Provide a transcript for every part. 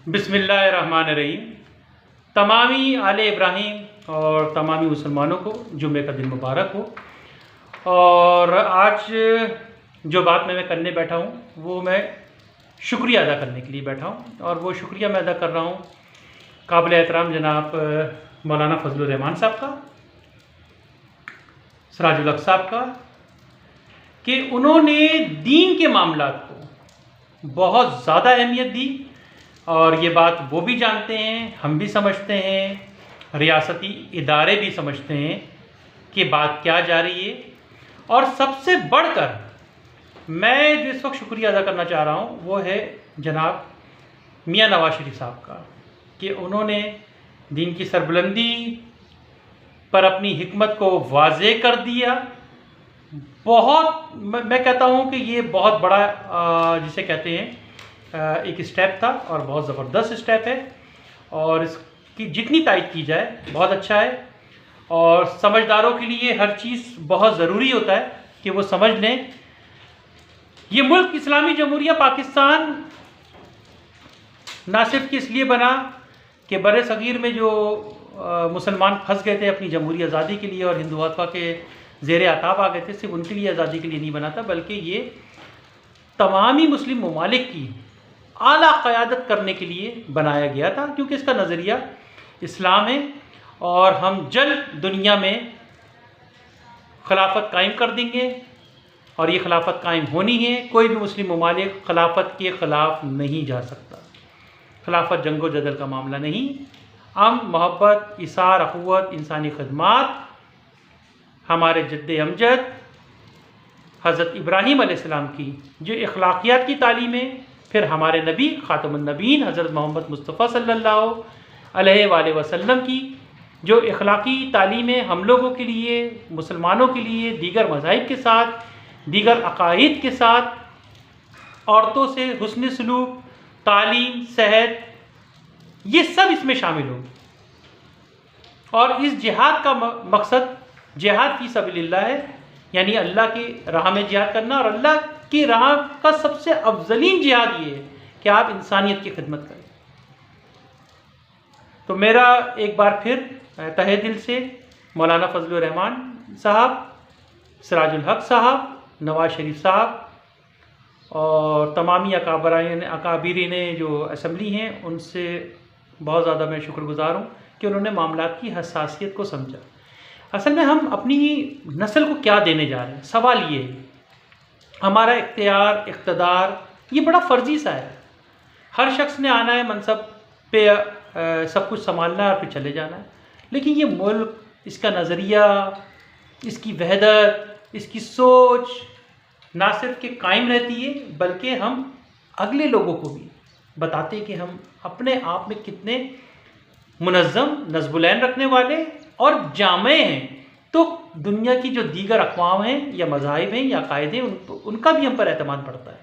बिस्मिल्लाहिर्रहमानिर्रहीम। तमामी आले इब्राहीम और तमामी मुसलमानों को जुम्मे का दिन मुबारक हो। और आज जो बात मैं करने बैठा हूँ वो मैं शुक्रिया अदा करने के लिए बैठा हूँ, और वो शुक्रिया मैं अदा कर रहा हूँ काबिल एहतराम जनाब मौलाना फजलुर रहमान साहब का, सिराजुल हक साहब का, कि उन्होंने दीन के मामलात को बहुत ज़्यादा अहमियत दी। और ये बात वो भी जानते हैं, हम भी समझते हैं, रियासती इदारे भी समझते हैं कि बात क्या जा रही है। और सबसे बढ़कर मैं जो इस वक्त शुक्रिया अदा करना चाह रहा हूँ वो है जनाब मियाँ नवाज शरीफ साहब का, कि उन्होंने दीन की सरबुलंदी पर अपनी हिकमत को वाज़े कर दिया। बहुत मैं कहता हूँ कि ये बहुत बड़ा जिसे कहते हैं एक स्टेप था, और बहुत ज़बरदस्त स्टेप है, और इसकी जितनी तारीफ़ की जाए बहुत अच्छा है। और समझदारों के लिए हर चीज़ बहुत ज़रूरी होता है कि वो समझ लें। ये मुल्क इस्लामी जमहूरिया पाकिस्तान ना सिर्फ इसलिए बना कि बरे सग़ीर में जो मुसलमान फंस गए थे अपनी जमहूरी आज़ादी के लिए और हिंदुत्व के ज़ेर आताब आ गए थे, सिर्फ उनके लिए आज़ादी के लिए नहीं बना था, बल्कि ये तमामी मुस्लिम ममालिक की आला क़यादत करने के लिए बनाया गया था, क्योंकि इसका नज़रिया इस्लाम है। और हम जल्द दुनिया में खिलाफत कायम कर देंगे, और ये खिलाफत कायम होनी है। कोई भी मुस्लिम ममालिक खिलाफत के ख़िलाफ़ नहीं जा सकता। खिलाफत जंगो जदल का मामला नहीं। मोहब्बत, इसार, अख़ुवत, इंसानी खदमात हमारे जद्दे अमजद हज़रत इब्राहीम अलैहिस्सलाम की जो अखलाकियात की तालीम है, फिर हमारे नबी ख़ातमुन नबीन हज़रत मोहम्मद मुस्तफ़ा सल्लल्लाहु अलैहि वसल्लम की जो अखलाकी तालीम है, हम लोगों के लिए, मुसलमानों के लिए, दीगर मज़ाहिब के साथ, दीगर अक़ाइद के साथ, औरतों से हुस्न सलूक, तालीम, सेहत, ये सब इसमें शामिल होगी। और इस जिहाद का मकसद जिहाद फ़ी सबीलिल्लाह है, यानी अल्लाह की राह में जिहाद करना। और अल्लाह की राह का सबसे अफजलीन जिहाद ये है कि आप इंसानियत की खिदमत करें। तो मेरा एक बार फिर तहे दिल से मौलाना फजलुर रहमान साहब, सिराजुल हक साहब, नवाज शरीफ साहब और तमामी अकाबिरीन जो असम्बली हैं, उनसे बहुत ज़्यादा मैं शुक्रगुज़ार हूँ कि उन्होंने मामलात की हसासियत को समझा। असल में हम अपनी नस्ल को क्या देने जा रहे हैं, सवाल ये है। हमारा इख्तियार, इक़्तिदार ये बड़ा फ़र्जी सा है। हर शख्स ने आना है मनसब पे, सब कुछ संभालना है और फिर चले जाना है। लेकिन ये मुल्क, इसका नज़रिया, इसकी वहदत, इसकी सोच ना सिर्फ कि कायम रहती है, बल्कि हम अगले लोगों को भी बताते हैं कि हम अपने आप में कितने मुनज़्ज़म, नज़्बुलैन रखने वाले और जामे हैं। तो दुनिया की जो दीगर अक़वाम हैं या मज़ाहिब हैं या अक़ाइद हैं, उनका भी हम पर एतमाद बढ़ता है।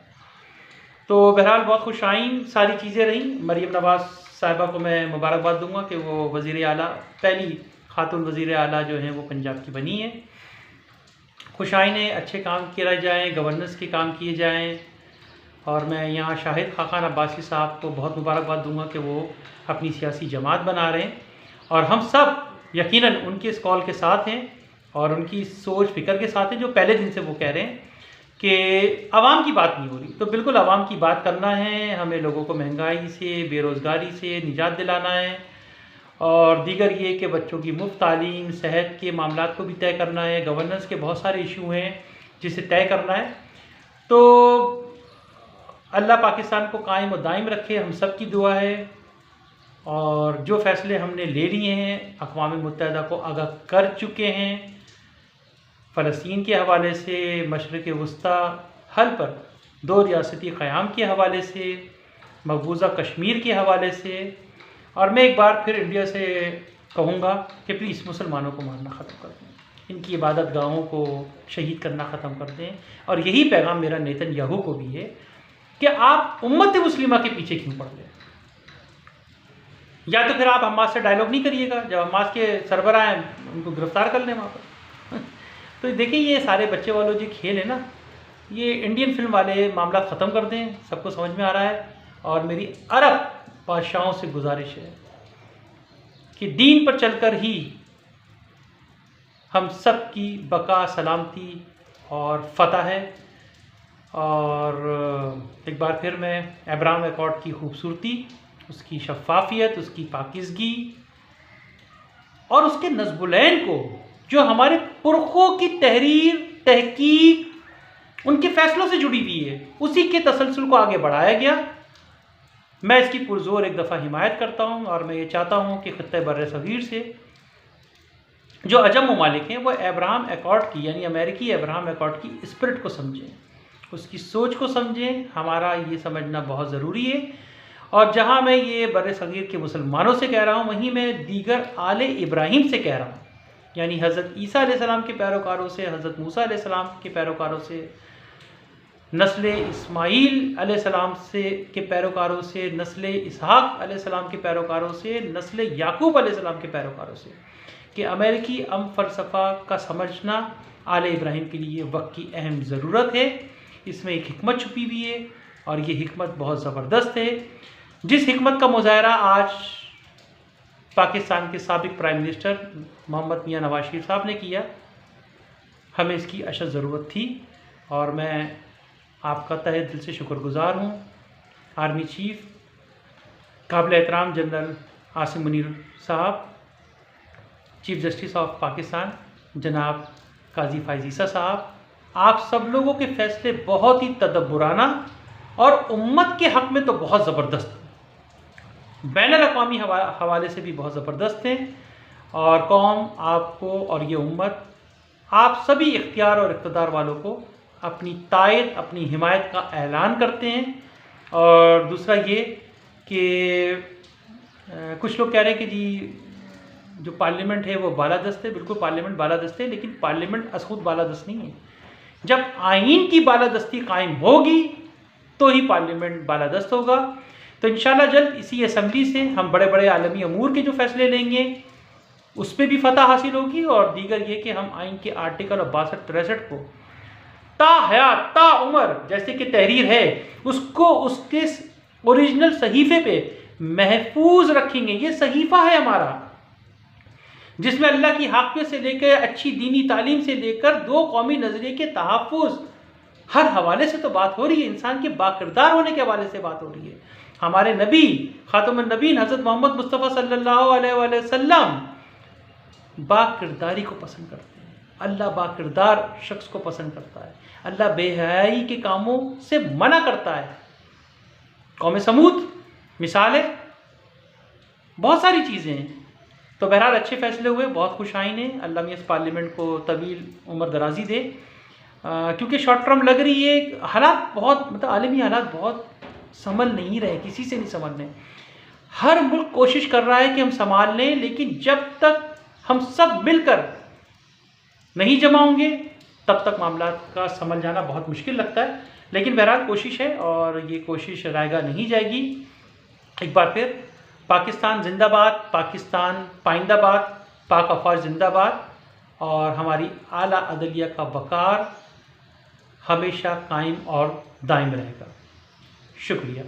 तो बहरहाल बहुत खुश आइन सारी चीज़ें रहीं। मरीम नवाज़ साहिबा को मैं मुबारकबाद दूंगा कि वो वज़ीर आला, पहली खातून वज़ीर आला जो हैं वो पंजाब की बनी है। खुश आइन है, अच्छे काम किए जाएँ, गवर्नेंस के काम किए जाएँ। और मैं यहाँ शाहिद खाखान अब्बासी साहब को बहुत मुबारकबाद दूंगा कि वो अपनी सियासी जमात बना रहे हैं, और हम सब यकीनन उनके इस कॉल के साथ हैं और उनकी सोच फ़िक्र के साथ हैं, जो पहले दिन से वो कह रहे हैं कि आवाम की बात नहीं हो रही। तो बिल्कुल आवाम की बात करना है, हमें लोगों को महंगाई से, बेरोज़गारी से निजात दिलाना है, और दीगर ये कि बच्चों की मुफ्त तालीम, सेहत के मामलात को भी तय करना है, गवर्नेंस के बहुत सारे इशू हैं जिसे तय करना है। तो अल्लाह पाकिस्तान को कायम और दायम रखे, हम सब की दुआ है। और जो फ़ैसले हमने ले लिए हैं, अक़वाम मुत्तहिदा को आगाह कर चुके हैं, फ़लस्तीन के हवाले से, मशरिक़ वस्ता हल पर दो रियासती क़याम के हवाले से, मकबूज़ा कश्मीर के हवाले से। और मैं एक बार फिर इंडिया से कहूँगा कि प्लीज़ मुसलमानों को मारना ख़त्म कर दें, इनकी इबादत गाहों को शहीद करना ख़त्म कर दें। और यही पैगाम मेरा नेतन्याहू को भी है कि आप उम्मत मुस्लिमा के पीछे क्यों पड़ गए। या तो फिर आप हमास से डायलॉग नहीं करिएगा, जब हमास के सरबराह हैं उनको गिरफ़्तार कर लें वहाँ पर। तो देखिए, ये सारे बच्चे वालों जो खेल है ना, ये इंडियन फिल्म वाले मामला ख़त्म कर दें, सबको समझ में आ रहा है। और मेरी अरब बादशाहों से गुजारिश है कि दीन पर चलकर ही हम सब की बका, सलामती और फतह है। और एक बार फिर मैं अब्राहम एकॉर्ड की खूबसूरती, उसकी शफाफियत, उसकी पाकिज़गी और उसके नज़्बुलैन को, जो हमारे पुरखों की तहरीर, तहकीक, उनके फ़ैसलों से जुड़ी हुई है, उसी के तसलसल को आगे बढ़ाया गया। मैं इसकी पुरज़ोर एक दफ़ा हिमायत करता हूँ और मैं ये चाहता हूँ कि ख़ित्ते बर्र सग़ीर से जो अजम ममालिक हैं वो अब्राहम एकॉर्ड की, यानी अमेरिकी अब्राहम एकॉर्ड की स्पिरिट को समझें, उसकी सोच को समझें। हमारा ये समझना बहुत ज़रूरी है। और जहाँ मैं ये बर्र सग़ीर के मुसलमानों से कह रहा हूँ, वहीं मैं दीगर आले इब्राहिम से कह रहा हूँ, यानी हज़रत ईसा अलैहिस्सलाम के पैरोकारों से, हज़रत मूसा अलैहिस्सलाम के पैरोकारों से, नस्ल इस्माईल अलैहिस्सलाम से के पैरोकारों से, नस्ल इसहाक अलैहिस्सलाम के पैरोकारों से, नस्ल याकूब अलैहिस्सलाम के पैरोकारों से, कि अमेरिकी फ़लसफ़ा का समझना आले इब्राहिम के लिए वक्त की अहम ज़रूरत है। इसमें एक हिकमत छुपी हुई है और ये हिकमत बहुत ज़बरदस्त है। जिस हिकमत का मुज़ाहरा आज पाकिस्तान के साबिक़ प्राइम मिनिस्टर मोहम्मद मियां नवाज शरीफ साहब ने किया, हमें इसकी अशद ज़रूरत थी। और मैं आपका तहे दिल से शुक्रगुज़ार हूँ। आर्मी चीफ़ काबिल एहतराम जनरल आसिम मुनीर साहब, चीफ़ जस्टिस ऑफ पाकिस्तान जनाब काजी फ़ाइज़ ईसा साहब, आप सब लोगों के फ़ैसले बहुत ही तदब्बुराना और उम्मत के हक़ में तो बहुत ज़बरदस्त, बैनुल-अक़वामी हवाले से भी बहुत ज़बरदस्त हैं। और कौम आपको और ये उम्मत, आप सभी इख्तियार और इक़्तिदार वालों को अपनी तायद, अपनी हिमायत का ऐलान करते हैं। और दूसरा ये कि कुछ लोग कह रहे हैं कि जी जो पार्लियामेंट है वो बालादस्त है। बिल्कुल पार्लियामेंट बालादस्त है, लेकिन पार्लियामेंट असखुद बालादस्त नहीं है। जब आइन की बालादस्ती कायम होगी तो ही पार्लियामेंट बालादस्त होगा। तो इंशाल्लाह जल्द इसी असम्बली से हम बड़े बड़े आलमी अमूर के जो फैसले लेंगे उस पर भी फतह हासिल होगी। और दीगर ये कि हम आइन के आर्टिकल और 62-63 को ता हयात, ता उमर जैसे कि तहरीर है, उसको उसके ओरिजिनल सहीफ़े पे महफूज रखेंगे। ये सहीफ़ा है हमारा, जिसमें अल्लाह की हाक़ियत से लेकर, अच्छी दीनी तालीम से लेकर, दो कौमी नज़रिए के तहफ़्फ़ुज़, हर हवाले से तो बात हो रही है। इंसान के बाकिरदार होने के हवाले से बात हो रही है। हमारे नबी ख़ातमुन नबीन हज़रत मोहम्मद मुस्तफ़ा सल्लल्लाहु अलैहि वसल्लम बाकिरदारी को पसंद करते हैं। अल्लाह बाकिरदार शख्स को पसंद करता है। अल्लाह बेहयाई के कामों से मना करता है। कौम समूद मिसाल है, बहुत सारी चीज़ें हैं। तो बहरहाल अच्छे फ़ैसले हुए, बहुत खुश आइन है। अल्लाह मियां इस पार्लियामेंट को तवील उम्र दराजी दे, क्योंकि शॉर्ट टर्म लग रही है। हालात बहुत, मतलब आलमी हालात बहुत संभल नहीं रहे, किसी से नहीं संभल रहे। हर मुल्क कोशिश कर रहा है कि हम संभाल लें, लेकिन जब तक हम सब मिलकर नहीं जमा होंगे तब तक मामला का संभल जाना बहुत मुश्किल लगता है। लेकिन बहरहाल कोशिश है और ये कोशिश रायगा नहीं जाएगी। एक बार फिर पाकिस्तान जिंदाबाद, पाकिस्तान पाइंदाबाद, पाक अफवाज जिंदाबाद। और हमारी आला अदलिया का वक़ार हमेशा कायम और दायम रहेगा। शुक्रिया।